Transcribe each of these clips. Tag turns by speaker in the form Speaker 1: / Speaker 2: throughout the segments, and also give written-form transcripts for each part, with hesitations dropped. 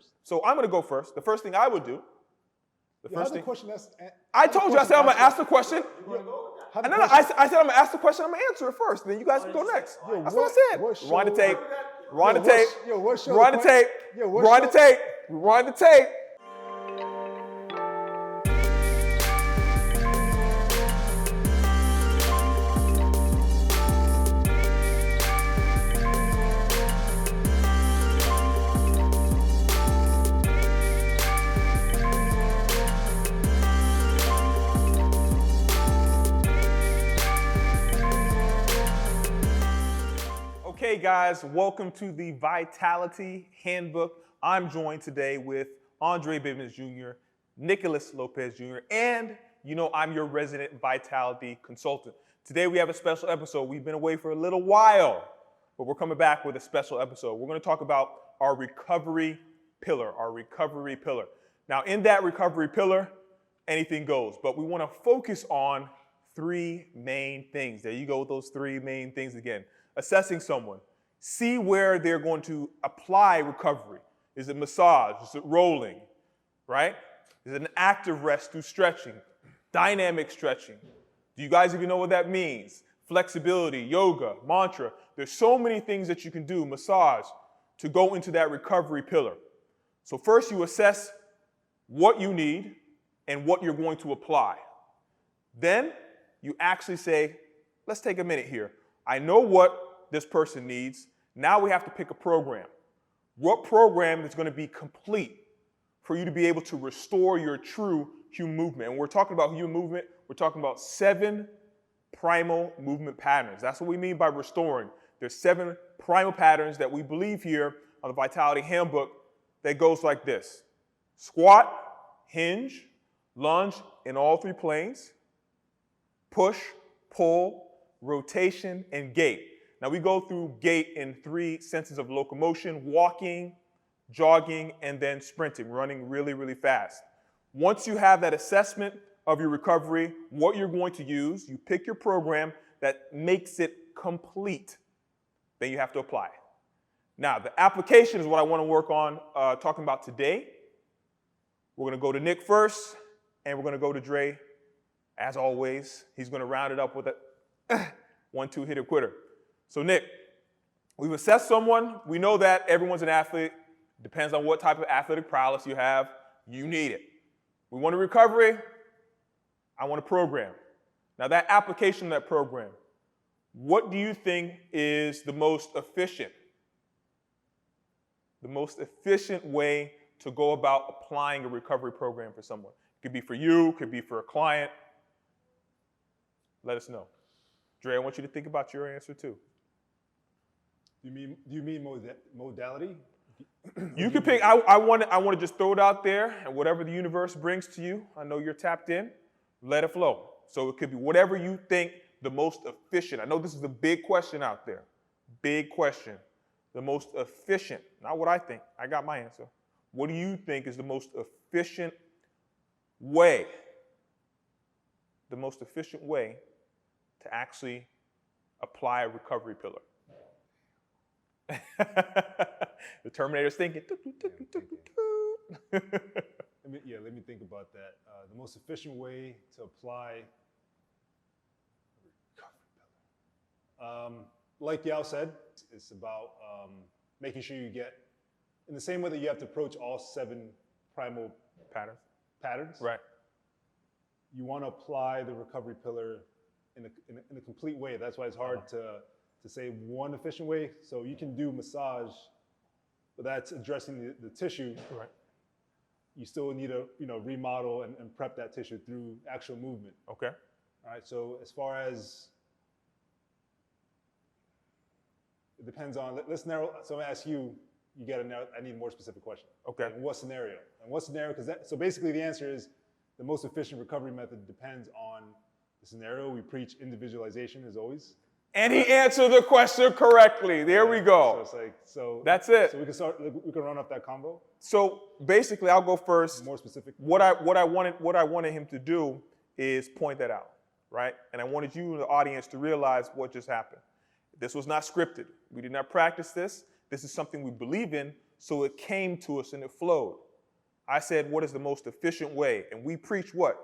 Speaker 1: first.
Speaker 2: So I'm going to go first. The first thing I would do,
Speaker 1: Question that's...
Speaker 2: I told you, I said I'm going to ask the question. I said I'm going to ask the question, I'm going to answer it first. Then you guys can go next. That's what I said. Rewind the tape. Rewind the tape. Rewind the tape. Rewind the tape. Rewind the tape. Okay, guys, welcome to the Vitality Handbook. I'm joined today with Andre Bivens Jr., Nicholas Lopez Jr., and I'm your resident Vitality consultant. Today we have a special episode. We've been away for a little while, but we're coming back with a special episode. We're going to talk about our recovery pillar, Now, in that recovery pillar, anything goes, but we want to focus on three main things. There you go with those three main things again. Assessing someone, see where they're going to apply recovery. Is it massage? Is it rolling, right? Is it an active rest through stretching? Dynamic stretching. Do you guys even know what that means? Flexibility, yoga, mantra. There's so many things that you can do, massage, to go into that recovery pillar. So first you assess what you need and what you're going to apply. Then you actually say, let's take a minute here. I know what this person needs. Now we have to pick a program. What program is going to be complete for you to be able to restore your true human movement? And when we're talking about human movement, we're talking about 7 primal movement patterns. That's what we mean by restoring. There's 7 primal patterns that we believe here on the Vitality Handbook that goes like this. Squat, hinge, lunge in all 3 planes, push, pull, rotation, and gait. Now we go through gait in 3 senses of locomotion: walking, jogging, and then sprinting, running really, really fast. Once you have that assessment of your recovery, what you're going to use, you pick your program that makes it complete. Then you have to apply it. Now, the application is what I want to work on talking about today. We're going to go to Nick first, and we're going to go to Dre. As always, he's going to round it up with a 1-2 hitter quitter. So Nick, we've assessed someone. We know that everyone's an athlete. Depends on what type of athletic prowess you have. You need it. We want a recovery. I want a program. Now that application of that program, what do you think is the most efficient way to go about applying a recovery program for someone? It could be for you, it could be for a client. Let us know. Dre, I want you to think about your answer too.
Speaker 1: Do you mean modality?
Speaker 2: You can pick. I want to just throw it out there, and whatever the universe brings to you, I know you're tapped in, let it flow. So it could be whatever you think the most efficient. I know this is a big question out there. Big question. The most efficient, not what I think. I got my answer. What do you think is the most efficient way? The most efficient way to actually apply a recovery pillar. The Terminator's thinking.
Speaker 1: Let me think about that. The most efficient way to apply a recovery pillar. Like Yao said, it's about making sure you get, in the same way that you have to approach all 7 primal patterns.
Speaker 2: Right.
Speaker 1: You want to apply the recovery pillar in a complete way. That's why it's hard to say one efficient way. So you can do massage, but that's addressing the tissue.
Speaker 2: Right.
Speaker 1: You still need to remodel and prep that tissue through actual movement.
Speaker 2: Okay.
Speaker 1: All right. So as far as it depends on, let's narrow. So I'm gonna ask you. You got to narrow. I need a more specific question.
Speaker 2: Okay.
Speaker 1: And what scenario? So basically the answer is the most efficient recovery method depends on the scenario. We preach individualization as always.
Speaker 2: And he answered the question correctly. There we go.
Speaker 1: So it's like,
Speaker 2: that's it.
Speaker 1: So we can run off that combo.
Speaker 2: So basically, I'll go first.
Speaker 1: More specific.
Speaker 2: What I wanted him to do is point that out, right? And I wanted you, the audience, to realize what just happened. This was not scripted. We did not practice this. This is something we believe in. so it came to us and it flowed. I said, what is the most efficient way? And we preach what?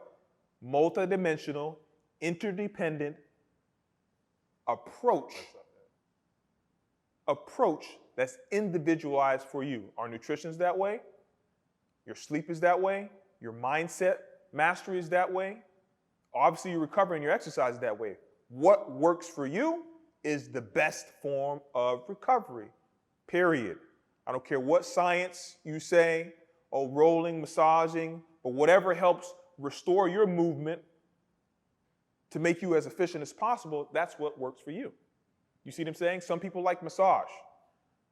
Speaker 2: Multidimensional, interdependent approach that's individualized for you. Our nutrition's that way, your sleep is that way, your mindset mastery is that way, obviously your recovery and your exercise is that way. What works for you is the best form of recovery, period. I don't care what science you say, or rolling, massaging, but whatever helps restore your movement to make you as efficient as possible, that's what works for you. You see what I'm saying? Some people like massage,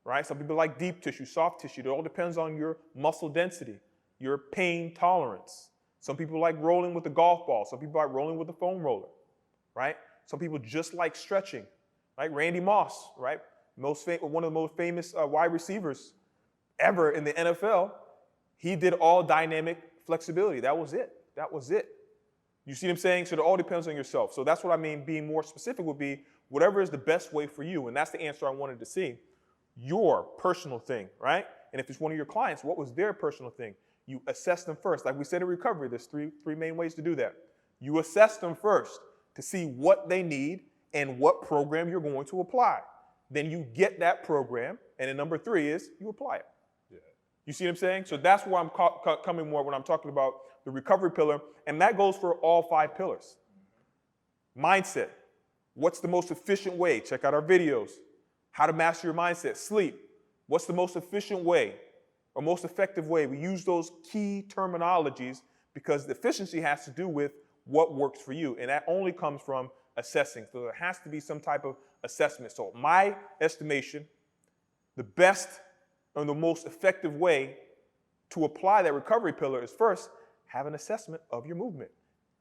Speaker 2: right? Some people like deep tissue, soft tissue. It all depends on your muscle density, your pain tolerance. Some people like rolling with a golf ball. Some people like rolling with a foam roller, right? Some people just like stretching, like Randy Moss, right? One of the most famous wide receivers ever in the NFL. He did all dynamic flexibility. That was it. That was it. You see what I'm saying? So it all depends on yourself. So that's what I mean. Being more specific would be whatever is the best way for you. And that's the answer I wanted to see. Your personal thing, right? And if it's one of your clients, what was their personal thing? You assess them first. Like we said in recovery, there's three main ways to do that. You assess them first to see what they need and what program you're going to apply. Then you get that program. And then number 3 is you apply it. Yeah. You see what I'm saying? So that's where I'm coming more when I'm talking about the recovery pillar. And that goes for all 5 pillars. Mindset. What's the most efficient way? Check out our videos. How to master your mindset. Sleep. What's the most efficient way or most effective way? We use those key terminologies because the efficiency has to do with what works for you. And that only comes from assessing. So there has to be some type of assessment. So my estimation, the best and the most effective way to apply that recovery pillar is first, have an assessment of your movement.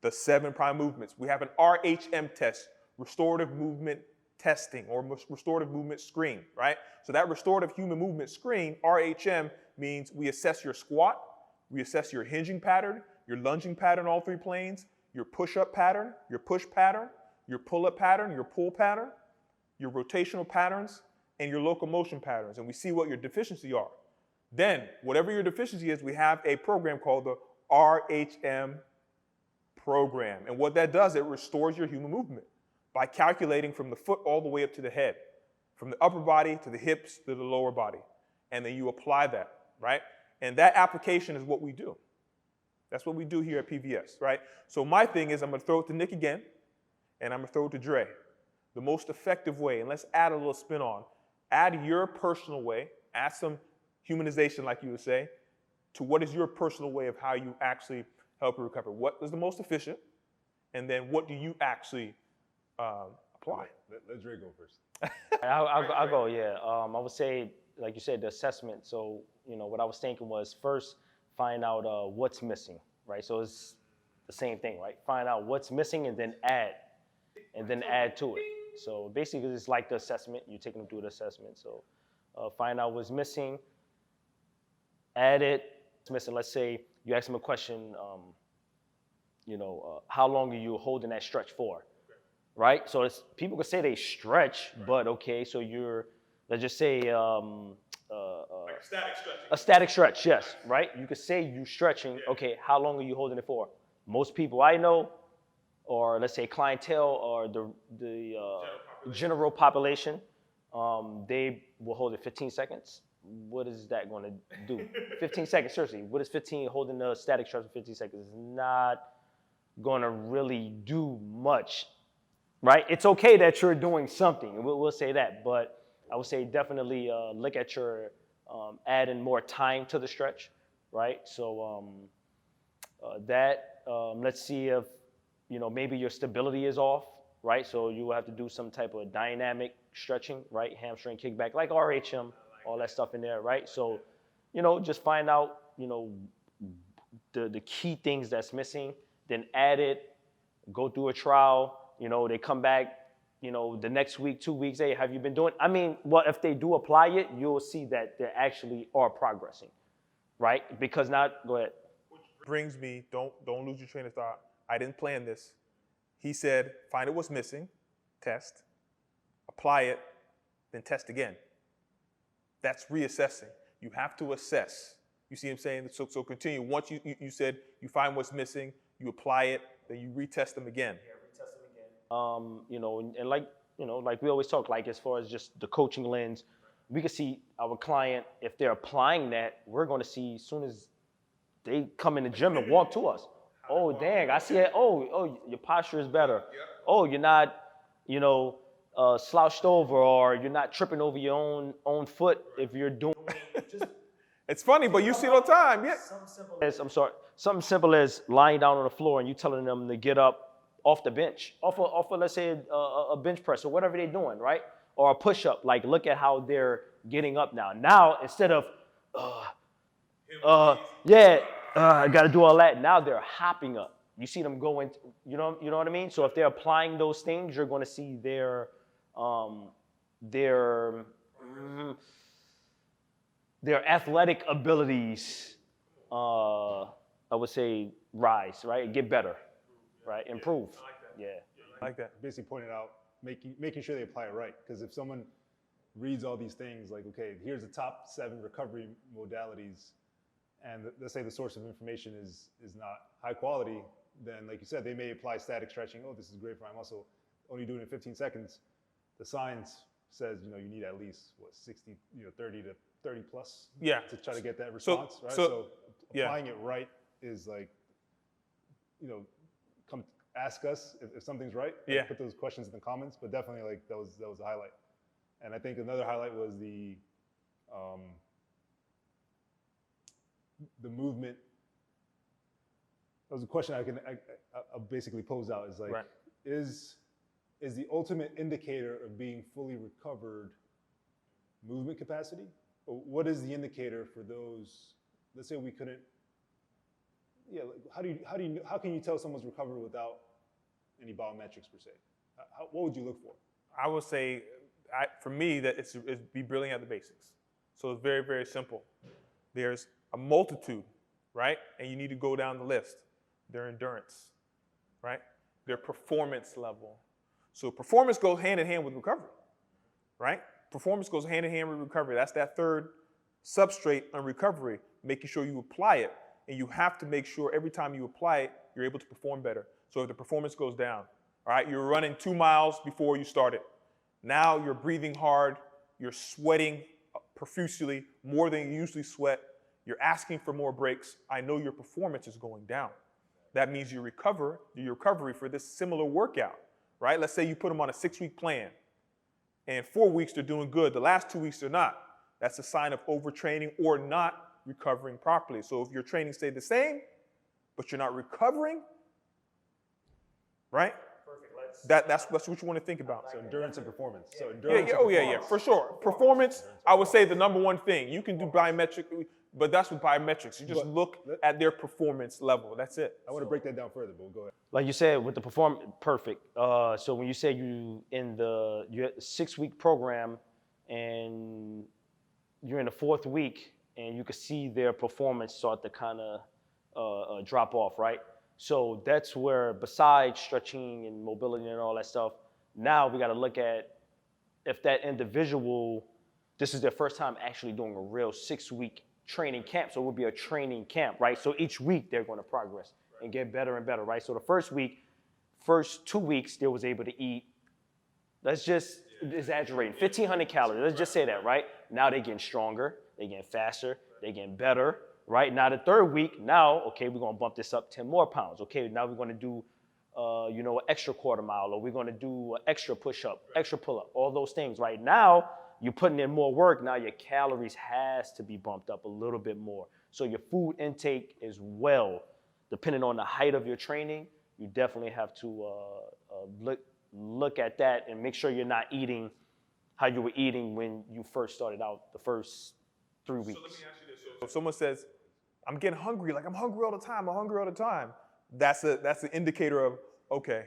Speaker 2: The 7 prime movements. We have an RHM test, restorative movement testing or restorative movement screen, right? So that restorative human movement screen, RHM, means we assess your squat, we assess your hinging pattern, your lunging pattern, all 3 planes, your push-up pattern, your push pattern, your pull-up pattern, your pull pattern, your rotational patterns, and your locomotion patterns. And we see what your deficiencies are. Then, whatever your deficiency is, we have a program called the RHM program. And what that does, it restores your human movement by calculating from the foot all the way up to the head, from the upper body to the hips to the lower body. And then you apply that, right? And that application is what we do. That's what we do here at PVS, right? So my thing is I'm going to throw it to Nick again, and I'm going to throw it to Dre. The most effective way, and let's add a little spin on, add your personal way, add some humanization, like you would say, to what is your personal way of how you actually help you recover. What is the most efficient, and then what do you actually apply?
Speaker 1: Let Dre go first.
Speaker 3: I'll go, yeah. I would say, like you said, the assessment. So, what I was thinking was first find out what's missing, right? So it's the same thing, right? Find out what's missing and then add to it. So basically it's like the assessment. You're taking them through the assessment. So find out what's missing, add it. It's missing. Let's say you ask them a question, how long are you holding that stretch for? Right? So people could say they stretch, right. But okay, so let's just say like static stretching. A static stretch, yes, right? You could say you're stretching, yeah. Okay, how long are you holding it for? Most people I know, or let's say clientele or the general population, they will hold it 15 seconds. What is that going to do? 15 seconds, seriously. What is 15 holding the static stretch for 15 seconds? It's not going to really do much, right? It's okay that you're doing something. We'll say that, but I would say definitely look at your adding more time to the stretch, right? So let's see if, maybe your stability is off, right? So you will have to do some type of dynamic stretching, right? Hamstring kickback, like RHM, all that stuff in there, right? So, just find out, the key things that's missing, then add it, go through a trial, they come back, the next week, 2 weeks, hey, have you been doing? If they do apply it, you'll see that they actually are progressing, right? Because go ahead.
Speaker 2: Which brings me, don't lose your train of thought. I didn't plan this. He said, find out what's missing, test, apply it, then test again. That's reassessing. You have to assess. You see what I'm saying? So continue. Once you said you find what's missing, you apply it, then you retest them again.
Speaker 3: You know, and like, you know, like we always talk, like as far as just the coaching lens, we can see our client, if they're applying that, we're going to see as soon as they come in the gym and walk to us. Oh, dang, I see it. Oh, your posture is better. Oh, you're not, you know, slouched over, or you're not tripping over your own foot if you're doing.
Speaker 2: It's funny, but you see it all the time. Yeah.
Speaker 3: Something simple as lying down on the floor and you telling them to get up off the bench, off of let's say a bench press or whatever they're doing, right? Or a push-up. Like, look at how they're getting up now. Now, instead of, I got to do all that. Now they're hopping up. You see them going, you know what I mean? So if they're applying those things, you're going to see their athletic abilities, I would say, rise, right? Get better, right? Improve. Yeah.
Speaker 2: I like that.
Speaker 1: Basically pointed out, making sure they apply it right. Because if someone reads all these things, like, okay, here's the top 7 recovery modalities, and let's say the source of information is not high quality, then like you said, they may apply static stretching. Oh, this is great for my muscle. Only doing it in 15 seconds. The science says, you know, you need at least 60, 30 to 30 plus to try to get that response, right? So applying it right is like, you know, come ask us if something's right.
Speaker 2: Yeah.
Speaker 1: Put those questions in the comments, but definitely like that was a highlight. And I think another highlight was the movement. That was a question I basically posed out, is like, is the ultimate indicator of being fully recovered movement capacity? Or what is the indicator for those, let's say we couldn't, how can you tell someone's recovered without any biometrics per se? What would you look for?
Speaker 2: I would say, for me, that it's be brilliant at the basics. So it's very, very simple. There's a multitude, right? And you need to go down the list. Their endurance, right? Their performance level. So performance goes hand in hand with recovery, right? Performance goes hand in hand with recovery. That's that third substrate on recovery, making sure you apply it. And you have to make sure every time you apply it, you're able to perform better. So if the performance goes down, all right, you're running 2 miles before you started. Now you're breathing hard, you're sweating profusely, more than you usually sweat. You're asking for more breaks. I know your performance is going down. That means your recovery for this similar workout, right? Let's say you put them on a 6-week plan, and 4 weeks they're doing good. The last 2 weeks they're not. That's a sign of overtraining or not recovering properly. So if your training stayed the same, but you're not recovering, right? Perfect. That's what you want to think about.
Speaker 1: So endurance and performance. So endurance.
Speaker 2: Yeah, for sure. Performance, I would say the number one thing. You can do biometric, but that's with biometrics. You just look at their performance level. That's it.
Speaker 1: I want to break that down further, but go ahead.
Speaker 3: Like you said, with the perfect. So when you say you're in a 6-week program and you're in the 4th week and you can see their performance start to kind of drop off, right? So that's where, besides stretching and mobility and all that stuff, now we got to look at if that individual, this is their first time actually doing a real 6-week training camp. So it would be a training camp, right? So each week they're going to progress and get better and better, right? So the first 2 weeks, they was able to eat, let's just exaggerate, 1,500 calories. Let's just say that, right? Now they're getting stronger, they're getting faster, they're getting better, right? Now the 3rd week, okay, we're going to bump this up 10 more pounds. Okay, now we're going to do, an extra quarter mile, or we're going to do an extra push-up, extra pull-up, all those things. Right now, you're putting in more work. Now your calories has to be bumped up a little bit more. So your food intake as well, depending on the height of your training, you definitely have to look at that and make sure you're not eating how you were eating when you first started out the first 3 weeks.
Speaker 2: So let me ask you this. So if someone says, I'm getting hungry, like I'm hungry all the time, that's an indicator of, okay,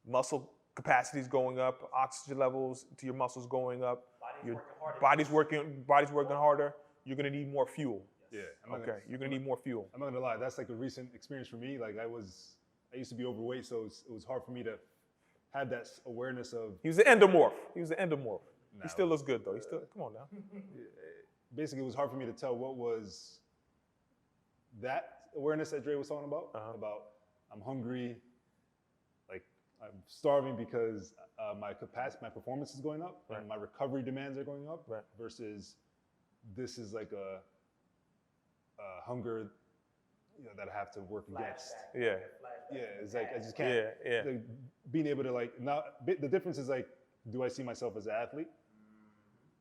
Speaker 2: muscle capacity is going up, oxygen levels to your muscles going up, your body's working harder, you're gonna need more fuel.
Speaker 1: Yeah.
Speaker 2: You're gonna need more fuel.
Speaker 1: I'm not gonna lie, that's like a recent experience for me. Like I used to be overweight, so it was hard for me to have that awareness of.
Speaker 2: He was an endomorph. Nah, he still looks good though. Come on now.
Speaker 1: basically it was hard for me to tell what was that awareness that Dre was talking about, about I'm hungry, like I'm starving because my performance is going up, and my recovery demands are going up, versus this is like a hunger, that I have to work against.
Speaker 2: Yeah.
Speaker 1: Yeah, it's like I just can't. Like, being able to like now, the difference is like, do I see myself as an athlete?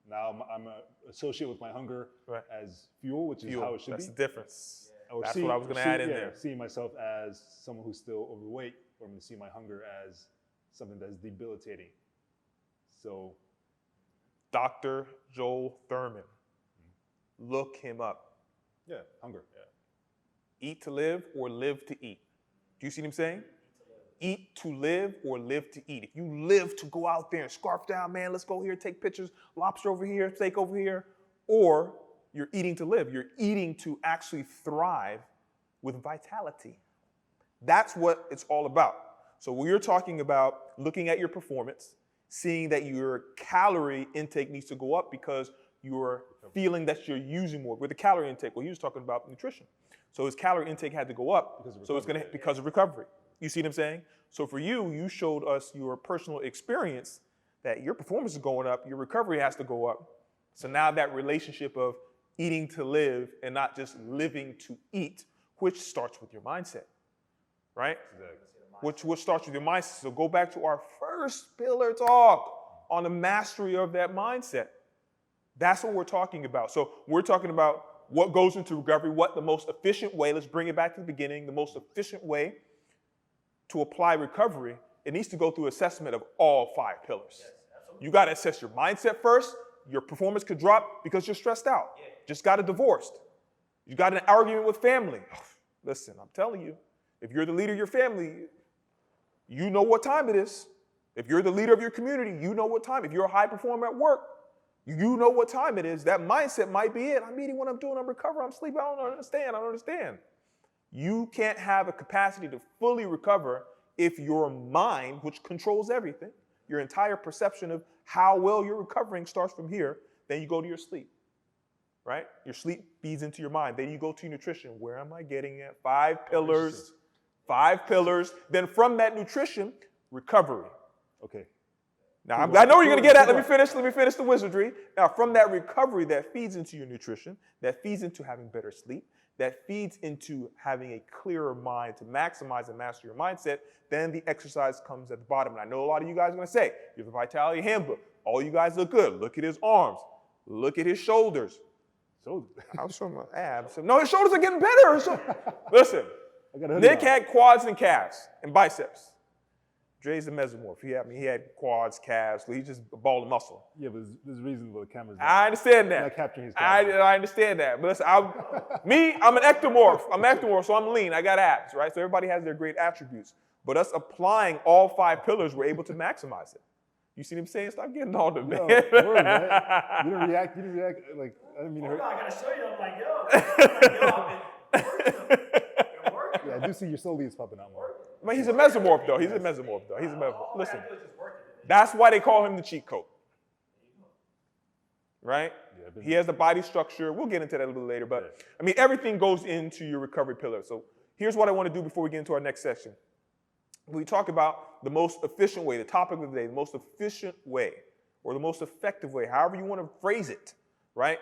Speaker 1: Now I'm associated with my hunger as fuel, which is how it should
Speaker 2: That's
Speaker 1: be.
Speaker 2: the difference.
Speaker 1: Or
Speaker 2: That's what I was going to add in there.
Speaker 1: Seeing myself as someone who's still overweight, or I'm going to see my hunger as something that's debilitating. So,
Speaker 2: Dr. Joel Thurman, look him up.
Speaker 1: Yeah, hunger. Yeah.
Speaker 2: Eat to live or live to eat. Do you see what I'm saying? Eat to live or live to eat. If you live to go out there and scarf down, man, let's go here, take pictures, lobster over here, steak over here, or you're eating to live. You're eating to actually thrive with vitality. That's what it's all about. So when you're talking about looking at your performance, seeing that your calorie intake needs to go up because you're feeling that you're using more. With the calorie intake, well, he was talking about nutrition. So his calorie intake had to go up, because of recovery. You see what I'm saying? So for you, you showed us your personal experience that your performance is going up, your recovery has to go up. So now that relationship of eating to live and not just living to eat, which starts with your mindset, right?
Speaker 1: Exactly.
Speaker 2: Which starts with your mindset. So go back to our first pillar talk on the mastery of that mindset. That's what we're talking about. So we're talking about what goes into recovery, what the most efficient way, let's bring it back to the beginning, the most efficient way to apply recovery, it needs to go through assessment of all 5 pillars. Yes, you got to assess your mindset first. Your performance could drop because you're stressed out. Yeah. Just got a divorced. You got an argument with family. Listen, I'm telling you, if you're the leader of your family, you know what time it is. If you're the leader of your community, you know what time. If you're a high performer at work, you know what time it is. That mindset might be it. I'm eating what I'm doing. I'm recovering. I'm sleeping. I don't understand. You can't have a capacity to fully recover if your mind, which controls everything, your entire perception of how well you're recovering starts from here. Then you go to your sleep, right? Your sleep feeds into your mind. Then you go to your nutrition. Where am I getting at? 5 pillars. 5 pillars. Then from that nutrition, recovery.
Speaker 1: Okay.
Speaker 2: Now, I know where you're going to get at. Let me finish the wizardry. Now, from that recovery that feeds into your nutrition, that feeds into having better sleep, that feeds into having a clearer mind to maximize and master your mindset, then the exercise comes at the bottom. And I know a lot of you guys are going to say, you have the Vitality Handbook. All you guys look good. Look at his arms. Look at his shoulders. I was showing my abs. No, his shoulders are getting better. Listen, Nick had quads and calves and biceps. Dre's a mesomorph. He had quads, calves. He's just a ball of muscle.
Speaker 1: Yeah, but there's reasons why the camera's
Speaker 2: I understand that.
Speaker 1: not capturing his calves.
Speaker 2: I understand that. But listen, I'm an ectomorph. I'm an ectomorph, so I'm lean. I got abs, right? So everybody has their great attributes. But us applying all 5 pillars, we're able to maximize it. You see what I'm saying? Stop getting all the man.
Speaker 1: Word, right? You didn't react like I didn't mean to hurt.
Speaker 4: I gotta show you. I'm like, I've been working.
Speaker 1: Yeah, I do see your soles popping out more.
Speaker 2: I mean, he's a mesomorph, though. He's a mesomorph. Listen, that's why they call him the cheat code. Right? Yeah, he has the body structure. We'll get into that a little later. But, I mean, everything goes into your recovery pillar. So here's what I want to do before we get into our next session. We talk about the most efficient way, the topic of the day, the most efficient way, or the most effective way, however you want to phrase it, right?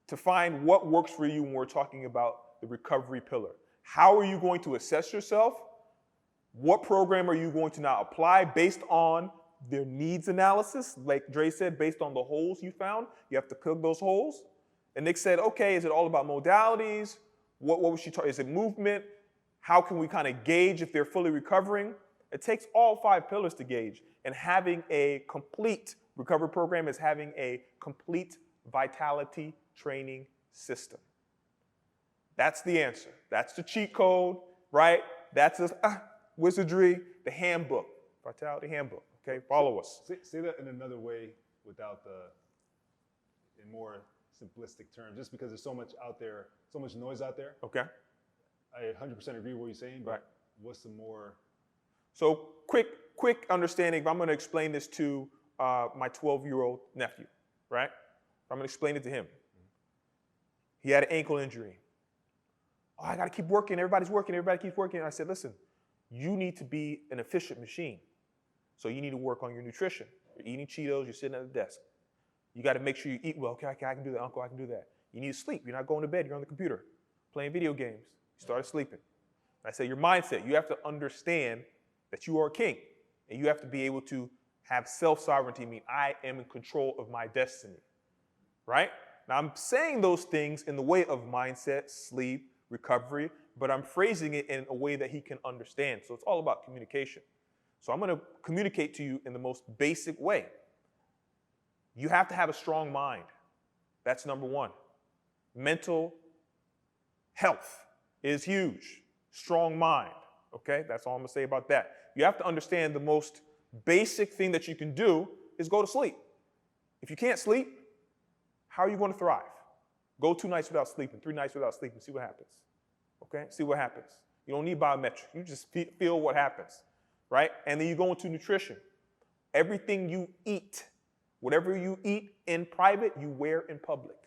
Speaker 2: To find what works for you when we're talking about the recovery pillar. How are you going to assess yourself? What program are you going to now apply based on their needs analysis? Like Dre said, based on the holes you found, you have to plug those holes. And Nick said, okay, is it all about modalities? What was she talking? Is it movement? How can we kind of gauge if they're fully recovering? It takes all 5 pillars to gauge. And having a complete recovery program is having a complete vitality training system. That's the answer. That's the cheat code, right? That's the wizardry, the handbook, Vitality Handbook. Okay, follow us.
Speaker 1: Say that in another way without in more simplistic terms, just because there's so much out there, so much noise out there.
Speaker 2: Okay.
Speaker 1: I 100% agree with what you're saying, but what's some more?
Speaker 2: So quick understanding, if I'm going to explain this to my 12-year-old nephew, right? I'm going to explain it to him. He had an ankle injury. Oh, I got to keep working. Everybody's working. Everybody keeps working. And I said, listen, you need to be an efficient machine. So you need to work on your nutrition. You're eating Cheetos. You're sitting at the desk. You got to make sure you eat well. Okay, I can do that, Uncle. I can do that. You need to sleep. You're not going to bed. You're on the computer playing video games. You started sleeping. I say your mindset. You have to understand that you are a king. And you have to be able to have self-sovereignty, mean I am in control of my destiny. Right? Now, I'm saying those things in the way of mindset, sleep, recovery, but I'm phrasing it in a way that he can understand. So it's all about communication. So I'm going to communicate to you in the most basic way. You have to have a strong mind. That's number one. Mental health is huge. Strong mind. Okay? That's all I'm going to say about that. You have to understand the most basic thing that you can do is go to sleep. If you can't sleep, how are you going to thrive? Go 2 nights without sleeping, 3 nights without sleeping, see what happens. Okay? See what happens. You don't need biometrics. You just feel what happens, right? And then you go into nutrition. Everything you eat, whatever you eat in private, you wear in public.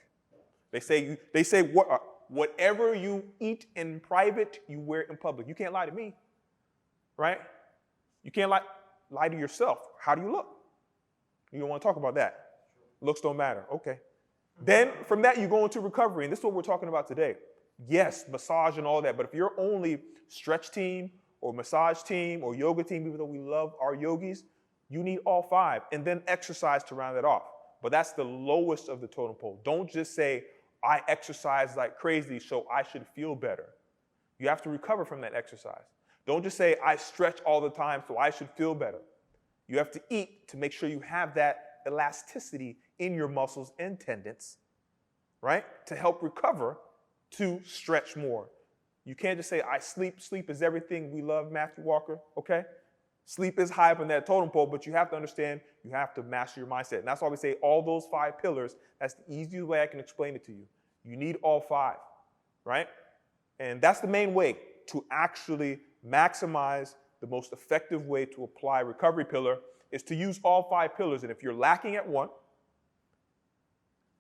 Speaker 2: They say whatever you eat in private, you wear in public. You can't lie to me, right? You can't lie to yourself. How do you look? You don't want to talk about that. Looks don't matter. Okay. Then from that, you go into recovery, and this is what we're talking about today. Yes, massage and all that, but if you're only stretch team or massage team or yoga team, even though we love our yogis, you need all 5, and then exercise to round it off. But that's the lowest of the totem pole. Don't just say, I exercise like crazy, so I should feel better. You have to recover from that exercise. Don't just say, I stretch all the time, so I should feel better. You have to eat to make sure you have that elasticity in your muscles and tendons, right? To help recover, to stretch more. You can't just say, I sleep. Sleep is everything. We love Matthew Walker, okay? Sleep is high up in that totem pole, but you have to understand, you have to master your mindset. And that's why we say all those 5 pillars, that's the easiest way I can explain it to you. You need all 5, right? And that's the main way to actually maximize the most effective way to apply recovery pillar is to use all 5 pillars. And if you're lacking at one,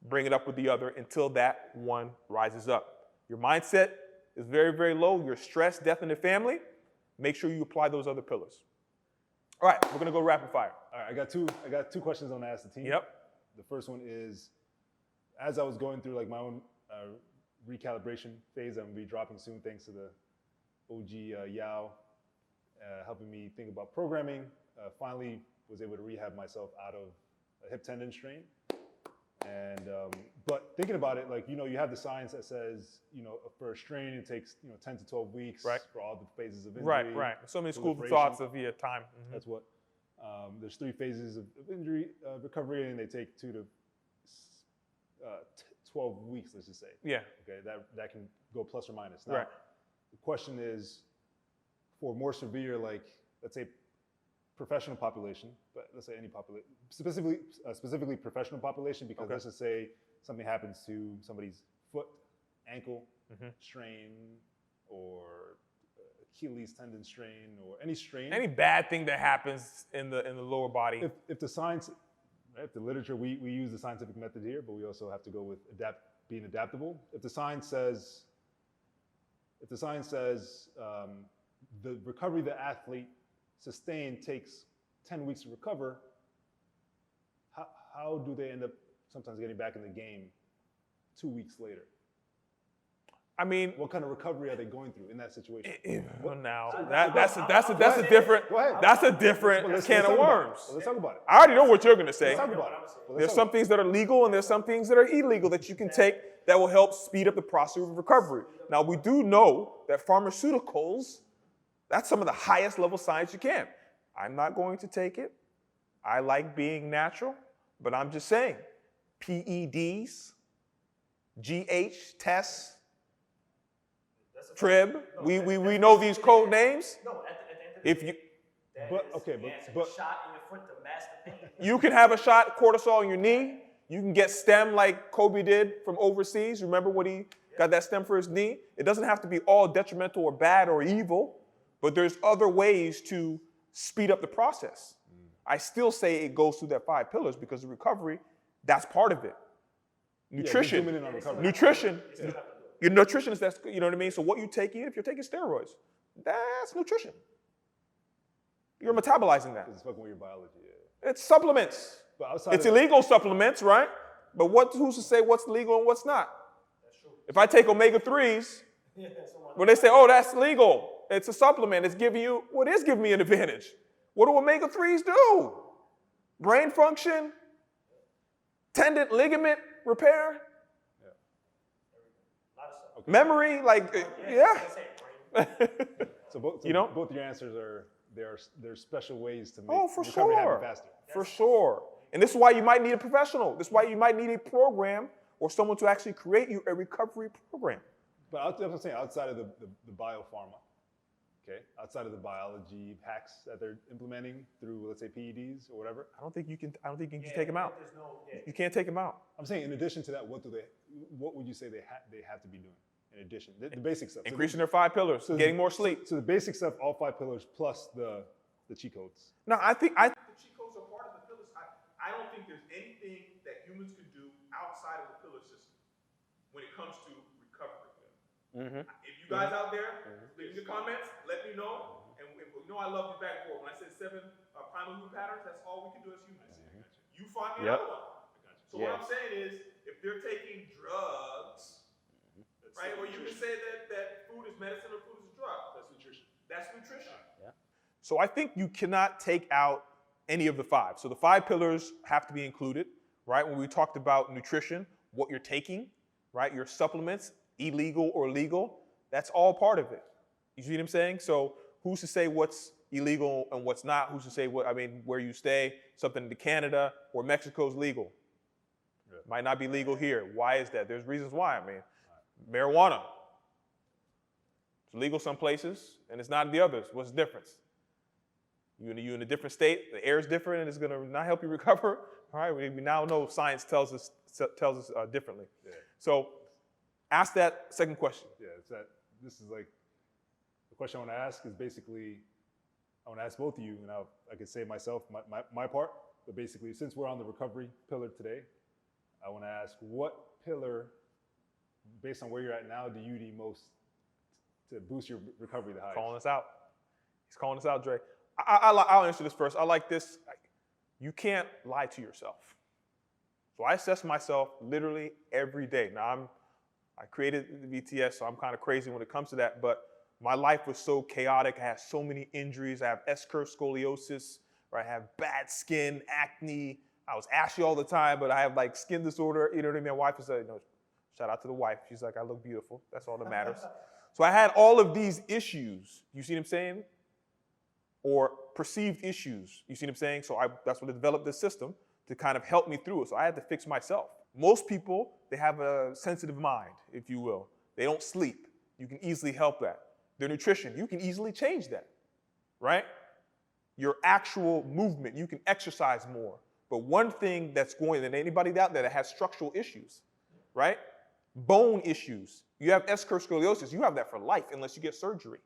Speaker 2: bring it up with the other until that one rises up. Your mindset is very, very low. You're stressed, death in the family. Make sure you apply those other pillars. All right, we're going to go rapid fire.
Speaker 1: All right, I got two questions I want to ask the team.
Speaker 2: Yep.
Speaker 1: The first one is, as I was going through like my own recalibration phase, I'm going to be dropping soon thanks to the OG Yao helping me think about programming. Finally was able to rehab myself out of a hip tendon strain. And, but thinking about it, like, you know, you have the science that says, you know, for a strain, it takes, 10 to 12 weeks for all the phases of injury.
Speaker 2: Right. So many schools of thoughts of time. Mm-hmm.
Speaker 1: That's what, there's 3 phases of injury recovery, and they take 2 to 12 weeks, let's just say.
Speaker 2: Yeah.
Speaker 1: Okay, that can go plus or minus. Now, the question is, for more severe, like, let's say, professional population, but let's say any population, specifically professional population, because let's just say something happens to somebody's foot, ankle strain, or Achilles tendon strain, or any strain.
Speaker 2: Any bad thing that happens in the lower body.
Speaker 1: If the science, if the literature, we use the scientific method here, but we also have to go with being adaptable. If the science says the recovery the athlete sustained takes 10 weeks to recover, how do they end up sometimes getting back in the game 2 weeks later?
Speaker 2: I mean,
Speaker 1: what kind of recovery are they going through in that situation?
Speaker 2: That's a different can of worms.
Speaker 1: Let's talk about it.
Speaker 2: I already know what you're going to say.
Speaker 1: Let's talk about it.
Speaker 2: There's some things that are legal and there's some things that are illegal that you can take that will help speed up the process of recovery. Now, we do know that pharmaceuticals, that's some of the highest level science you can. I'm not going to take it. I like being natural, but I'm just saying, PEDs, GH tests, Trib, we know these code names.
Speaker 4: No, at the end
Speaker 2: If
Speaker 4: of the
Speaker 2: you,
Speaker 4: day,
Speaker 1: but
Speaker 4: shot in your foot to mask the pain.
Speaker 2: you can have a shot cortisol in your knee. You can get stem like Kobe did from overseas. Remember when he got that stem for his knee? It doesn't have to be all detrimental or bad or evil, but there's other ways to speed up the process. I still say it goes through that 5 pillars because the recovery, that's part of it. Nutrition.
Speaker 1: zooming in on recovery.
Speaker 2: Nutrition. Your nutrition is that's, you know what I mean? So what you take in, if you're taking steroids, that's nutrition. You're metabolizing that.
Speaker 1: It's fucking with your biology. Yeah.
Speaker 2: It's supplements.
Speaker 1: But outside
Speaker 2: It's
Speaker 1: of,
Speaker 2: illegal supplements, right? But who's to say what's legal and what's not? If I take omega-3s, when they say, oh, that's legal, it's a supplement, it's giving you, well, it is giving me an advantage. What do omega-3s do? Brain function, tendon, ligament repair, memory, like, yeah.
Speaker 1: so both,
Speaker 2: You know?
Speaker 1: both your answers are there's special ways to make
Speaker 2: For
Speaker 1: recovery happen
Speaker 2: sure.
Speaker 1: faster.
Speaker 2: For sure. And this is why you might need a professional. This is why you might need a program or someone to actually create you a recovery program.
Speaker 1: But I'm saying outside of the biopharma, okay, outside of the biology hacks that they're implementing through, let's say, PEDs or whatever.
Speaker 2: I don't think you can just take them out. You can't take them out.
Speaker 1: I'm saying in addition to that, what would you say they have to be doing in addition? The basic stuff.
Speaker 2: Increasing their 5 pillars, getting more sleep.
Speaker 1: So the basic stuff, all 5 pillars plus the cheat codes.
Speaker 2: No, I think the cheat codes are part of the pillars. I don't think there's anything that humans can do outside of the pillar system when it comes to recovery.
Speaker 3: Mm-hmm.
Speaker 2: If you guys out there, leave your comments, let me know. And you know I love you back and forth. When I said 7 primal movement patterns, that's all we can do as humans. You find me another one. So what I'm saying is, if they're taking drugs, right, or you can say that food is medicine or food is a drug. That's nutrition. That's nutrition.
Speaker 3: Yeah.
Speaker 2: So I think you cannot take out any of the 5. So the 5 pillars have to be included, right? When we talked about nutrition, what you're taking, right? Your supplements, illegal or legal, that's all part of it. You see what I'm saying? So who's to say what's illegal and what's not? Who's to say where you stay, something in Canada or Mexico is legal? Yeah. Might not be legal here. Why is that? There's reasons why. I mean, marijuana. It's legal some places and it's not in the others. What's the difference? You're in a different state, the air is different and it's gonna not help you recover. All right, we now know science tells us differently. Yeah. So ask that second question.
Speaker 1: Yeah, this is like, the question I want to ask is basically, I want to ask both of you, and I could say myself, my part, but basically, since we're on the recovery pillar today, I want to ask, what pillar, based on where you're at now, do you need most to boost your recovery the highest?
Speaker 2: Calling us out. He's calling us out, Dre. I'll answer this first. I like this. You can't lie to yourself. So I assess myself literally every day. Now, I created the VTS, so I'm kind of crazy when it comes to that, but my life was so chaotic. I had so many injuries. I have S-curve scoliosis, right? I have bad skin, acne. I was ashy all the time, but I have like skin disorder. You know what I mean? My wife was like, shout out to the wife. She's like, I look beautiful. That's all that matters. So I had all of these issues. You see what I'm saying? Or perceived issues. You see what I'm saying? So that's when I developed this system to kind of help me through it. So I had to fix myself. Most people, they have a sensitive mind, if you will. They don't sleep. You can easily help that. Their nutrition, you can easily change that, right? Your actual movement, you can exercise more. But one thing that's going, and anybody out there that has structural issues, right? Bone issues. You have S-curve scoliosis, you have that for life unless you get surgery.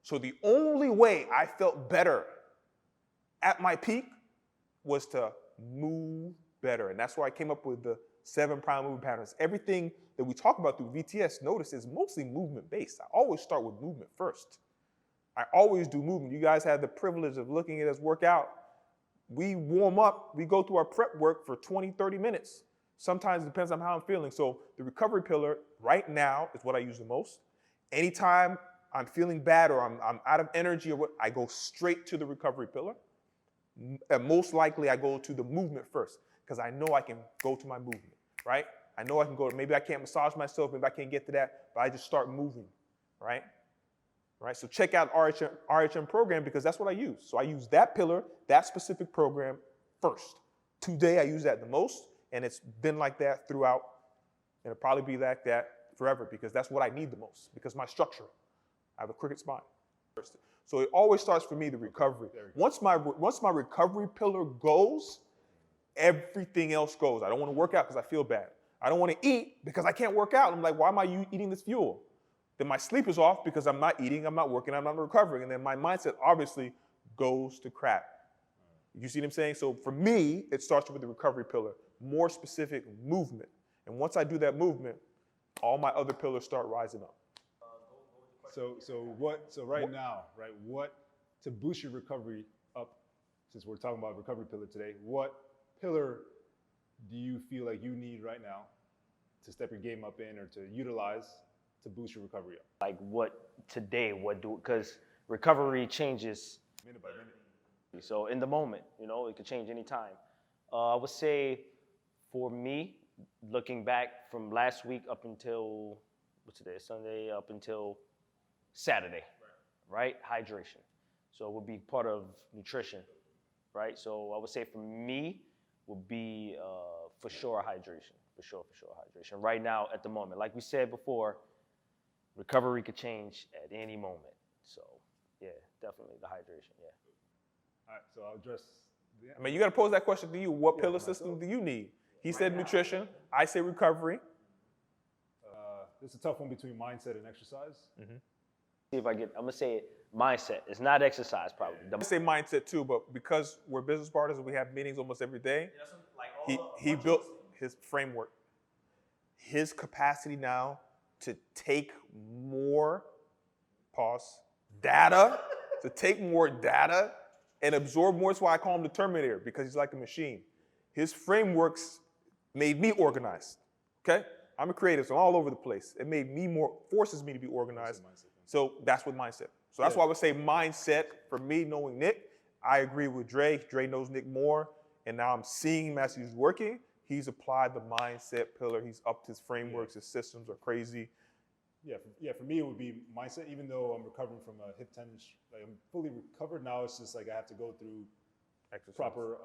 Speaker 2: So the only way I felt better at my peak was to move better. And that's why I came up with the 7 prime movement patterns. Everything that we talk about through VTS, notice, is mostly movement-based. I always start with movement first. I always do movement. You guys have the privilege of looking at us work out. We warm up, we go through our prep work for 20, 30 minutes. Sometimes it depends on how I'm feeling. So the recovery pillar right now is what I use the most. Anytime I'm feeling bad or I'm out of energy or what, I go straight to the recovery pillar. And most likely I go to the movement first because I know I can go to my movement, right? I know I can go, maybe I can't massage myself, maybe I can't get to that, but I just start moving, right? Right, so check out RHM program because that's what I use. So I use that pillar, that specific program first. Today I use that the most, and it's been like that throughout, and it'll probably be like that forever because that's what I need the most, because my structure, I have a crooked spine. So it always starts for me, the recovery. Once my recovery pillar goes, everything else goes. I don't want to work out because I feel bad. I don't want to eat because I can't work out. I'm like, why am I eating this fuel? Then my sleep is off because I'm not eating, I'm not working, I'm not recovering. And then my mindset obviously goes to crap. You see what I'm saying? So for me, it starts with the recovery pillar, more specific movement. And once I do that movement, all my other pillars start rising up.
Speaker 1: So right now, right, what, to boost your recovery up, since we're talking about recovery pillar today, what pillar do you feel like you need right now to step your game up in or to utilize to boost your recovery up?
Speaker 3: Like because recovery changes
Speaker 1: Minute by minute.
Speaker 3: so in the moment, it could change anytime. I would say for me, looking back from last week up until, what's today, Sunday, up until Saturday, right? Hydration. So it would be part of nutrition, right? So I would say for me would be for sure hydration, for sure hydration. Right now at the moment, like we said before, recovery could change at any moment. So yeah, definitely the hydration, yeah.
Speaker 1: All right, so I'll address.
Speaker 2: I mean, you got to pose that question to you. What pillar system do you need? He said nutrition. I say recovery.
Speaker 1: It's a tough one between mindset and exercise.
Speaker 3: See if I'm gonna say it, mindset. It's not exercise, probably.
Speaker 2: I say mindset too, but because we're business partners and we have meetings almost every day, he built his framework. His capacity now to take more data, and absorb more. That's why I call him the Terminator, because he's like a machine. His frameworks made me organized, okay? I'm a creative, so I'm all over the place. It made me forces me to be organized. So that's what mindset. So that's why I would say mindset, for me, knowing Nick, I agree with Dre. Dre knows Nick more, and now I'm seeing him as he's working. He's applied the mindset pillar. He's upped his frameworks. His systems are crazy.
Speaker 1: For me, it would be mindset, even though I'm recovering from a hip tendon, like I'm fully recovered now. It's just like I have to go through
Speaker 2: Exercise.
Speaker 1: Proper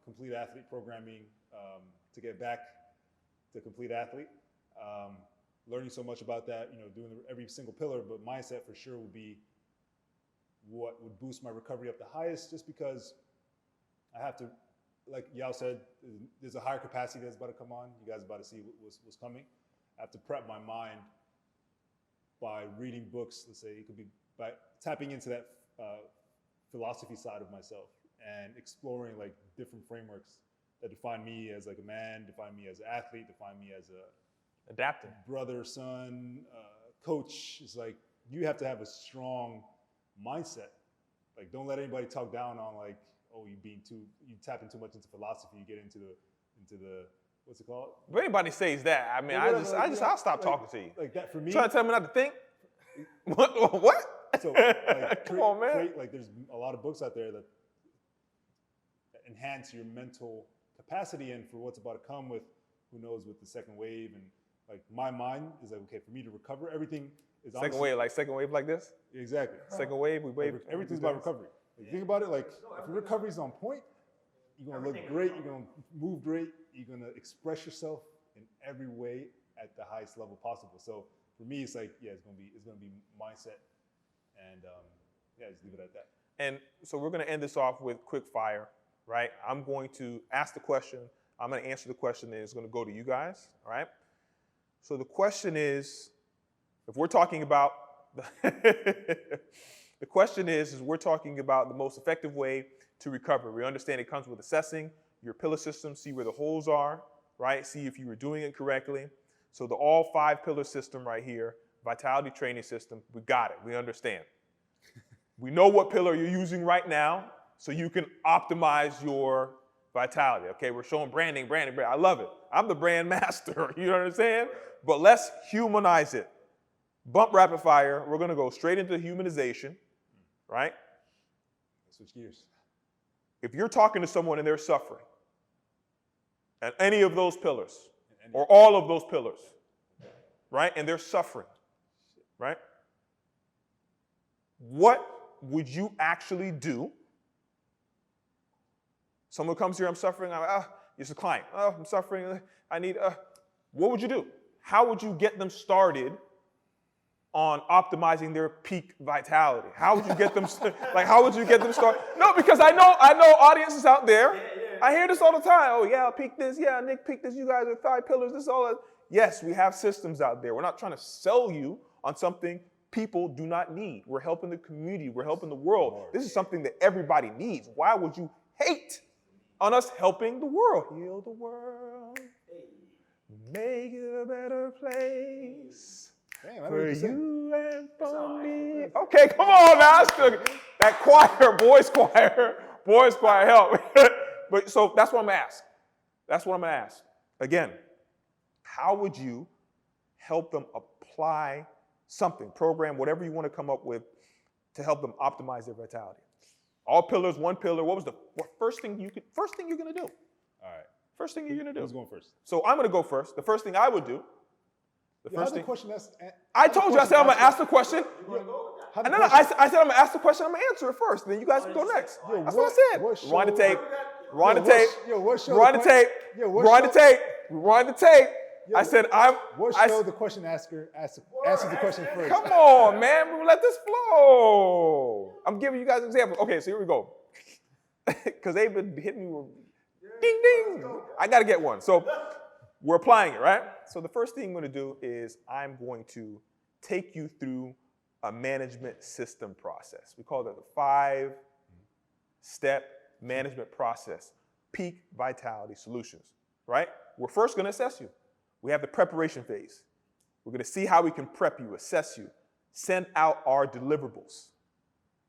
Speaker 1: complete athlete programming to get back to complete athlete. Learning so much about that, doing every single pillar, but mindset for sure would be what would boost my recovery up the highest, just because I have to, like Yao said, there's a higher capacity that's about to come on. You guys are about to see what's coming. I have to prep my mind by reading books. Let's say it could be by tapping into that philosophy side of myself and exploring like different frameworks that define me as like a man, define me as an athlete, define me as a
Speaker 2: adapting
Speaker 1: brother, son, coach. It's like you have to have a strong mindset. Like, don't let anybody talk down on like, oh, you tapping too much into philosophy. You get into the what's it called?
Speaker 2: If anybody says that, I mean, I'll stop talking to you.
Speaker 1: Like that for me.
Speaker 2: Trying to tell me not to think? What?
Speaker 1: So like,
Speaker 2: come on, man.
Speaker 1: Like, there's a lot of books out there that enhance your mental capacity and for what's about to come with, who knows, with the second wave. And like my mind is like, okay, for me to recover, everything is
Speaker 2: second wave like this?
Speaker 1: Exactly.
Speaker 2: Second wave, we wave.
Speaker 1: Everything's about recovery. Like, think about it, like if your recovery's on point, you're gonna look great, you're gonna move great, you're gonna express yourself in every way at the highest level possible. So for me, it's like, it's gonna be mindset, and just leave it at that.
Speaker 2: And so we're gonna end this off with quick fire, right? I'm going to ask the question, I'm gonna answer the question, and it's gonna go to you guys, all right? So the question is, if we're talking about, the question is we're talking about the most effective way to recover. We understand it comes with assessing your pillar system, see where the holes are, right? See if you were doing it correctly. So the all 5 pillar system right here, vitality training system, we got it, we understand. We know what pillar you're using right now, so you can optimize your vitality. Okay, we're showing branding. I love it. I'm the brand master, you know what I'm saying? But let's humanize it. Bump rapid fire, we're gonna go straight into humanization, right?
Speaker 1: Switch gears.
Speaker 2: If you're talking to someone and they're suffering, and any of those pillars, or all of those pillars, right? And they're suffering, right? What would you actually do? Someone comes here, I'm suffering, it's a client. Oh, I'm suffering, I need, what would you do? How would you get them started on optimizing their peak vitality? How would you get them, how would you get them started? No, because I know audiences out there, I hear this all the time. Oh yeah, I'll peak this, yeah, Nick peak this, you guys are 5 pillars, this all that. Yes, we have systems out there. We're not trying to sell you on something people do not need. We're helping the community, we're helping the world. This is something that everybody needs. Why would you hate on us helping the world? Heal the world. make it a better place
Speaker 1: Damn, I don't
Speaker 2: for
Speaker 1: know what to
Speaker 2: you and for me. Okay, come on now. That choir, boys choir, help. But so that's what I'm gonna ask. That's what I'm gonna ask. Again, how would you help them apply something, program, whatever you want to come up with to help them optimize their vitality? All pillars, one pillar. What was the first thing you're gonna do?
Speaker 1: All right.
Speaker 2: First thing you're gonna do.
Speaker 1: Who's going first?
Speaker 2: So I'm gonna go first. The first thing I would do.
Speaker 1: Question
Speaker 2: I told you. I said I'm gonna ask the question.
Speaker 1: I
Speaker 2: No, I said I'm gonna ask the question. I'm gonna answer it first. Then you guys can go next. That's what I said. Rewind the tape. Rewind the tape. Rewind the tape. Rewind the tape. Rewind the tape. I said
Speaker 1: What show the question asker answers the question first?
Speaker 2: Come on, man. Let this flow. I'm giving you guys examples. Okay, so here we go. Because they've been hitting me with ding, ding. I got to get one. So we're applying it, right? So the first thing I'm going to do is I'm going to take you through a management system process. We call it the 5-step management process, peak vitality solutions, right? We're first going to assess you. We have the preparation phase. We're going to see how we can prep you, assess you, send out our deliverables,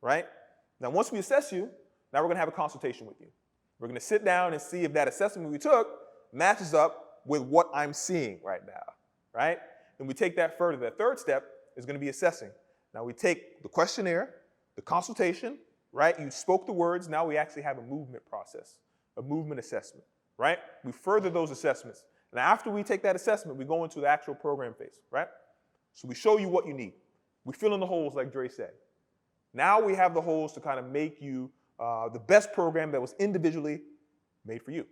Speaker 2: right? Now, once we assess you, now we're going to have a consultation with you. We're going to sit down and see if that assessment we took matches up with what I'm seeing right now, right? And we take that further. The third step is going to be assessing. Now, we take the questionnaire, the consultation, right? You spoke the words. Now we actually have a movement process, a movement assessment, right? We further those assessments. And after we take that assessment, we go into the actual program phase, right? So we show you what you need. We fill in the holes, like Dre said. Now we have the holes to kind of make you the best program that was individually made for you.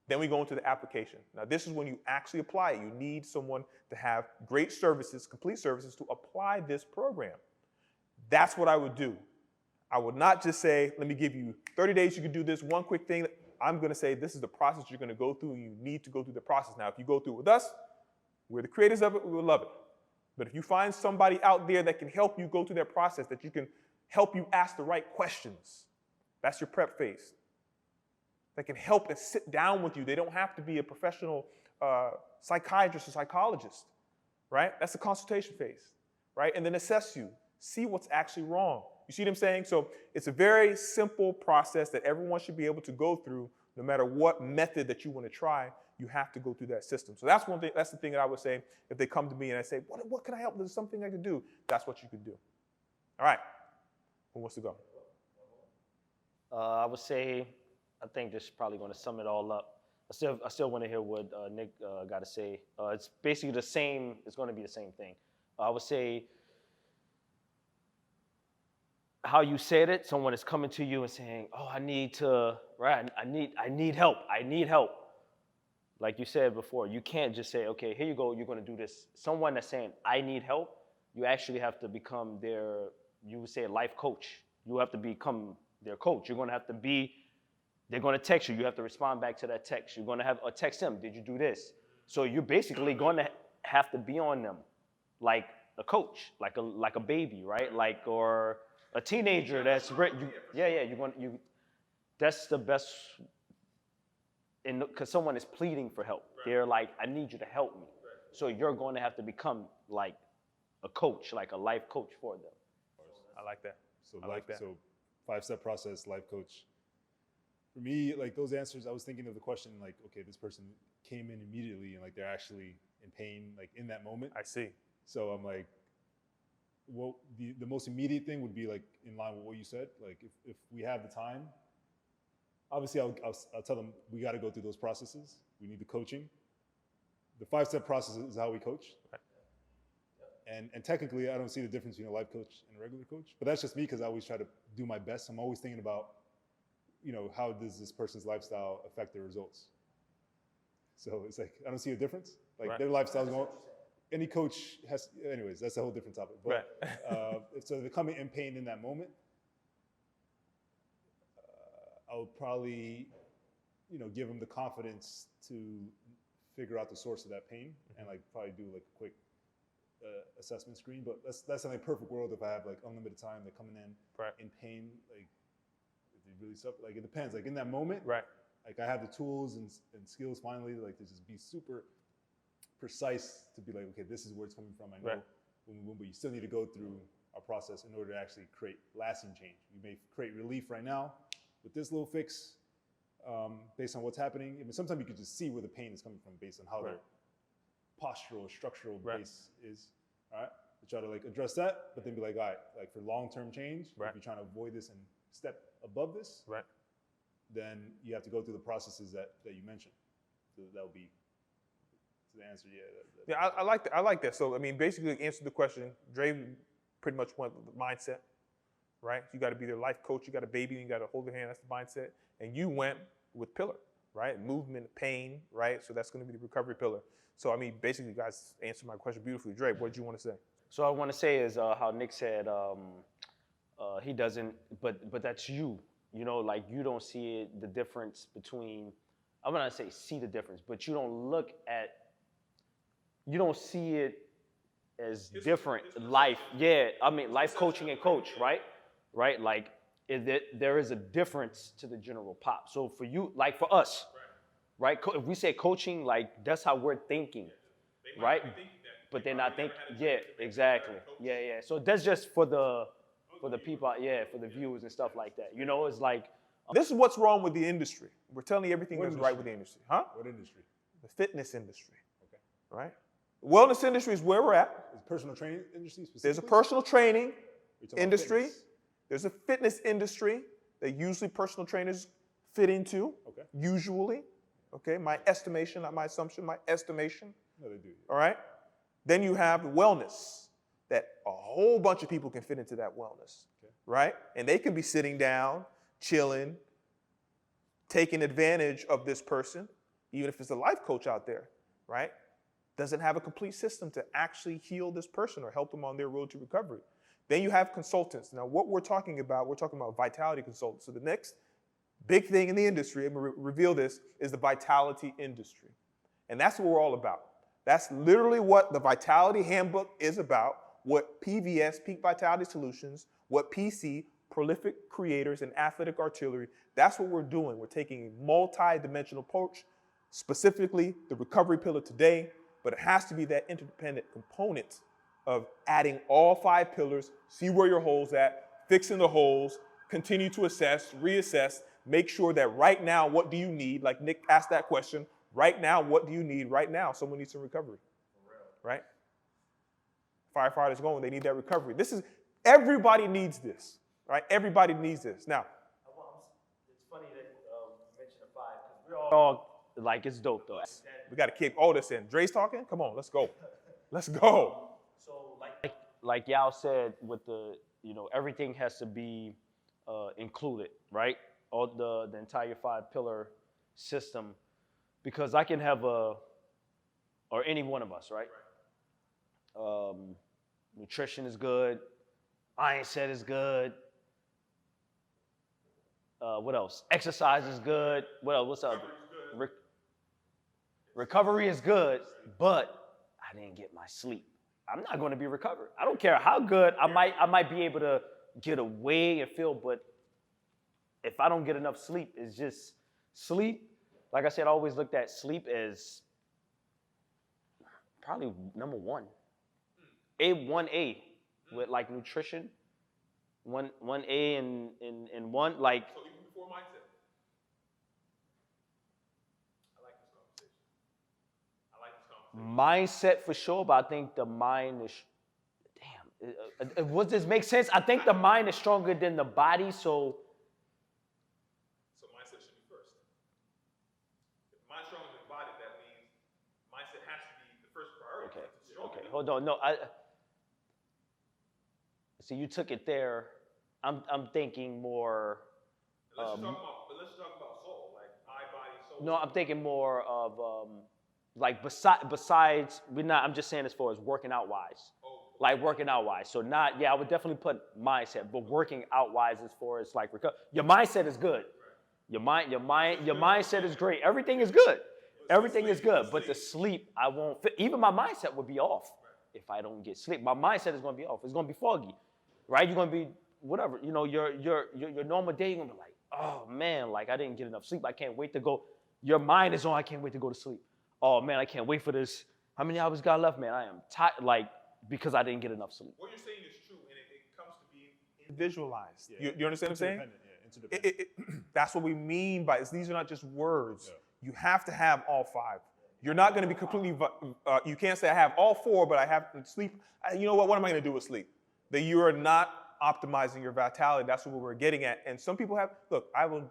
Speaker 2: Then we go into the application. Now this is when you actually apply it. You need someone to have great services, complete services to apply this program. That's what I would do. I would not just say, let me give you 30 days, you can do this one quick thing. I'm going to say this is the process you're going to go through. You need to go through the process. Now, if you go through it with us, we're the creators of it, we will love it. But if you find somebody out there that can help you go through that process, that you can help you ask the right questions, that's your prep phase. That can help and sit down with you. They don't have to be a professional psychiatrist or psychologist, right? That's the consultation phase, right? And then assess you, see what's actually wrong. You see what I'm saying? So it's a very simple process that everyone should be able to go through, no matter what method that you want to try. You have to go through that system. So that's one thing. That's the thing that I would say if they come to me and I say, "What can I help? There's something I can do." That's what you could do. All right. Who wants to go?
Speaker 3: I would say, I think this is probably going to sum it all up. I still want to hear what Nick got to say. It's basically the same. It's going to be the same thing. I would say, how you said it, someone is coming to you and saying, "Oh, I need to, right? I need help. I need help." Like you said before, you can't just say, "Okay, here you go. You're going to do this." Someone that's saying, "I need help," you actually have to become their, you would say, life coach. You have to become their coach. You're going to have to be. They're going to text you. You have to respond back to that text. You're going to have a text them. Did you do this? So you're basically going to have to be on them, like a coach, like a baby, right? Like or a teenager that's that's the best, because someone is pleading for help. Right. They're like, "I need you to help me." Right. So you're going to have to become like a coach, like a life coach for them.
Speaker 2: I like that.
Speaker 1: So 5-step process, life coach. For me, like those answers, I was thinking of the question like, okay, this person came in immediately and like they're actually in pain, like in that moment.
Speaker 2: I see.
Speaker 1: So I'm like, well, the most immediate thing would be like in line with what you said. Like if we have the time, obviously I'll tell them we got to go through those processes. We need the coaching. The 5-step process is how we coach. Right. And technically, I don't see the difference between a life coach and a regular coach. But that's just me because I always try to do my best. I'm always thinking about, how does this person's lifestyle affect their results? So it's like, I don't see a difference. Like right. Their lifestyle's going. Any coach has, anyways, that's a whole different topic. But right. So they're coming in pain in that moment. I would probably, give them the confidence to figure out the source of that pain and like probably do like a quick assessment screen. But that's in a perfect world if I have like unlimited time. They're coming in right. in pain, like if they really suffer. Like it depends. Like in that moment,
Speaker 2: right?
Speaker 1: Like I have the tools and skills finally, like to just be super precise to be like, okay, this is where it's coming from. I know,
Speaker 2: Right.
Speaker 1: but you still need to go through a process in order to actually create lasting change. You may create relief right now with this little fix based on what's happening. I mean, sometimes you can just see where the pain is coming from based on how
Speaker 2: Right.
Speaker 1: their postural, structural
Speaker 2: Right.
Speaker 1: base is. All right, to try to like address that, but then be like, all right, like for long-term change,
Speaker 2: Right.
Speaker 1: if you're trying to avoid this and step above this,
Speaker 2: Right.
Speaker 1: then you have to go through the processes that you mentioned. So that would be the answer. Yeah.
Speaker 2: Yeah, I like that. I like that. So I mean, basically, answer the question. Dre pretty much went with the mindset, right? You got to be their life coach. You got a baby, and you got to hold their hand. That's the mindset. And you went with pillar, right? Movement, pain, right? So that's going to be the recovery pillar. So I mean, basically, you guys answered my question beautifully. Dre, what did you want to say?
Speaker 3: So I want to say is how Nick said he doesn't, but that's you. You know, like you don't see it, the difference between. I'm not say see the difference, but you don't see it as different. Life, yeah. I mean, life coaching and coach, right? Right, like there is a difference to the general pop. So for you, like for us, right? If we say coaching, like that's how we're thinking, right? But they're not thinking. Yeah, exactly. Yeah. So that's just for the people, yeah, for the viewers and stuff like that. You know, it's like
Speaker 2: This is what's wrong with the industry. We're telling you everything
Speaker 1: What
Speaker 2: that's
Speaker 1: industry?
Speaker 2: right with the industry, huh?
Speaker 1: What industry?
Speaker 2: The fitness industry,
Speaker 1: Okay.
Speaker 2: right? Wellness industry is where we're at.
Speaker 1: Is personal training industry specifically?
Speaker 2: There's a personal training
Speaker 1: Are you talking about
Speaker 2: industry.
Speaker 1: fitness?
Speaker 2: There's a fitness industry that usually personal trainers fit into,
Speaker 1: Okay.
Speaker 2: usually. Okay, my estimation, not my assumption, my estimation.
Speaker 1: No, they do.
Speaker 2: All right. Then you have wellness, that a whole bunch of people can fit into that wellness,
Speaker 1: Okay.
Speaker 2: right? And they can be sitting down, chilling, taking advantage of this person, even if it's a life coach out there, right? Doesn't have a complete system to actually heal this person or help them on their road to recovery. Then you have consultants. Now, what we're talking about vitality consultants. So the next big thing in the industry, I'm going to reveal this, is the vitality industry. And that's what we're all about. That's literally what the Vitality Handbook is about, what PVS, Peak Vitality Solutions, what PC, Prolific Creators and Athletic Artillery, that's what we're doing. We're taking a multi-dimensional approach, specifically the recovery pillar today, but it has to be that interdependent component of adding all 5 pillars, see where your hole's at, fixing the holes, continue to assess, reassess, make sure that right now, what do you need? Like Nick asked that question, right now, what do you need right now? Someone needs some recovery, right? Firefighters going, they need that recovery. Everybody needs this, right? Everybody needs this. Now,
Speaker 3: it's funny that you mentioned the 5 because we're all like it's dope though.
Speaker 2: we got to keep all this in. Dre's talking? Come on, let's go. Let's go.
Speaker 3: So like y'all said, with the everything has to be included, right? All the entire 5-pillar system, because I can have or any one of us, right? Nutrition is good. Mindset is good. What else? Exercise is good. What else? What's up? Recovery is good, but I didn't get my sleep. I'm not going to be recovered. I don't care how good I might be able to get away and feel, but if I don't get enough sleep, it's just sleep. Like I said, I always looked at sleep as probably number 1. 1A with like nutrition. 1A and 1 like.
Speaker 2: So even before mindset. I like this conversation.
Speaker 3: Mindset for sure, but I think the mind is, would this make sense? I think the mind is stronger than the body, so
Speaker 2: mindset should be first. If the mind's stronger than the body, that means mindset has to be the first priority.
Speaker 3: okay, hold on, no, so you took it there. I'm thinking more.
Speaker 2: Let's talk about soul, like eye, body, soul.
Speaker 3: No, I'm thinking more of like besides I'm just saying as far as working out wise. Like working out wise. So I would definitely put mindset, but working out wise as far as like your mindset is good. Your mindset is great. Everything is good. Everything is good. But the sleep, I won't fit. Even my mindset would be off if I don't get sleep. My mindset is gonna be off. It's gonna be foggy. Right? You're gonna be whatever. Your normal day, you're gonna be like, oh man, like I didn't get enough sleep. I can't wait to go. Your mind is on, I can't wait to go to sleep. Oh man, I can't wait for this How many hours got left, man? I am tired, like, because I didn't get enough sleep.
Speaker 2: What you're saying is true, and it comes to being individualized.
Speaker 1: Yeah.
Speaker 2: You understand what I'm saying?
Speaker 1: Interdependent.
Speaker 2: That's what we mean by these are not just words. Yeah. You have to have all 5. You're not going to be completely, you can't say I have all 4, but I have sleep. You know what am I going to do with sleep? That you are not optimizing your vitality. That's what we're getting at. And some people have, look, I was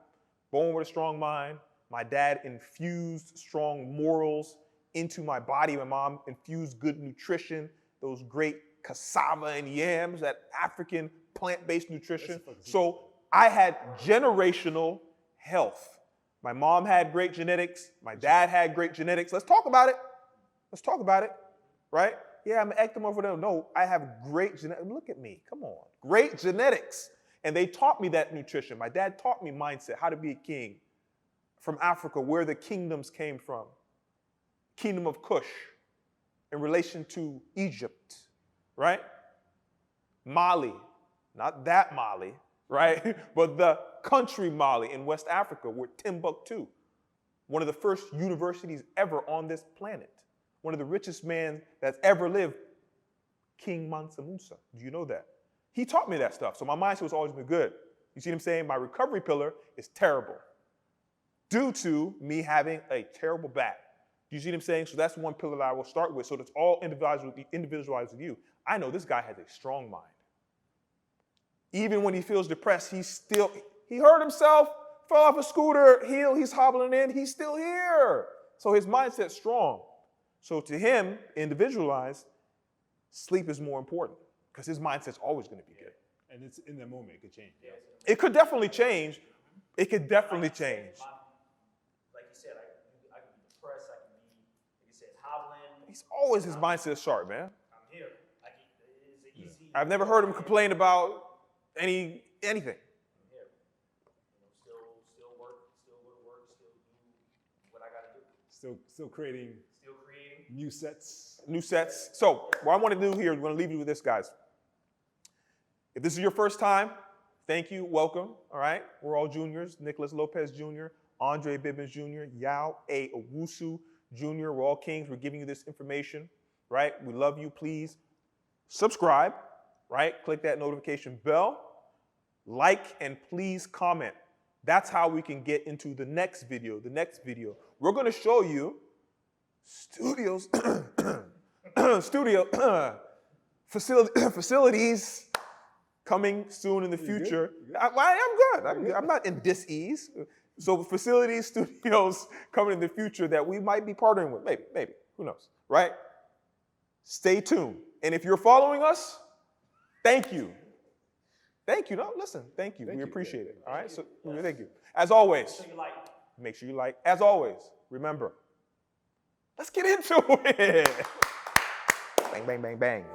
Speaker 2: born with a strong mind. My dad infused strong morals into my body. My mom infused good nutrition, those great cassava and yams, that African plant-based nutrition. So I had generational health. My mom had great genetics. My dad had great genetics. Let's talk about it. Let's talk about it, right? Yeah, I'm an ectomorph. No, I have great genetics. Look at me. Come on. Great genetics. And they taught me that nutrition. My dad taught me mindset, how to be a king from Africa, where the kingdoms came from. Kingdom of Kush in relation to Egypt, right? Mali, not that Mali, right? But the country Mali in West Africa, where Timbuktu, one of the first universities ever on this planet, one of the richest men that's ever lived, King Mansa Musa. Do you know that? He taught me that stuff, so my mindset was always been good. You see what I'm saying? My recovery pillar is terrible due to me having a terrible back. Do you see what I'm saying? So that's one pillar that I will start with, so that's all individualized with you. I know this guy has a strong mind. Even when he feels depressed, he hurt himself, fell off a scooter, he's hobbling in, he's still here. So his mindset's strong. So to him, individualized, sleep is more important because his mindset's always going to be good.
Speaker 1: And it's in the moment, it could change. Yeah.
Speaker 2: It could definitely change. It could definitely change.
Speaker 4: Like you said, I can be depressed, I can be, like you said, hobbling.
Speaker 2: He's always his mindset is sharp, man.
Speaker 4: I'm here. It's easy.
Speaker 2: I've never heard him complain about anything.
Speaker 4: I'm here. Still work, still go to work, still do what I got to do.
Speaker 1: Still creating new sets.
Speaker 2: New sets. So what I want to do here is we're going to leave you with this, guys. If this is your first time, thank you, welcome, all right? We're all juniors, Nicholas Lopez Jr., Andre Bibbins Jr., Yao A. Owusu Jr., we're all kings. We're giving you this information, right? We love you. Please subscribe, right? Click that notification bell, like, and please comment. That's how we can get into the next video. We're going to show you facilities coming soon in the future. I'm good. I'm not in dis-ease. So facilities, studios coming in the future that we might be partnering with. Maybe. Who knows, right? Stay tuned. And if you're following us, thank you. No, listen, thank you. We appreciate it. All right? So thank you. As always, make sure you like. As always, remember, let's get into it. Bang, bang, bang, bang.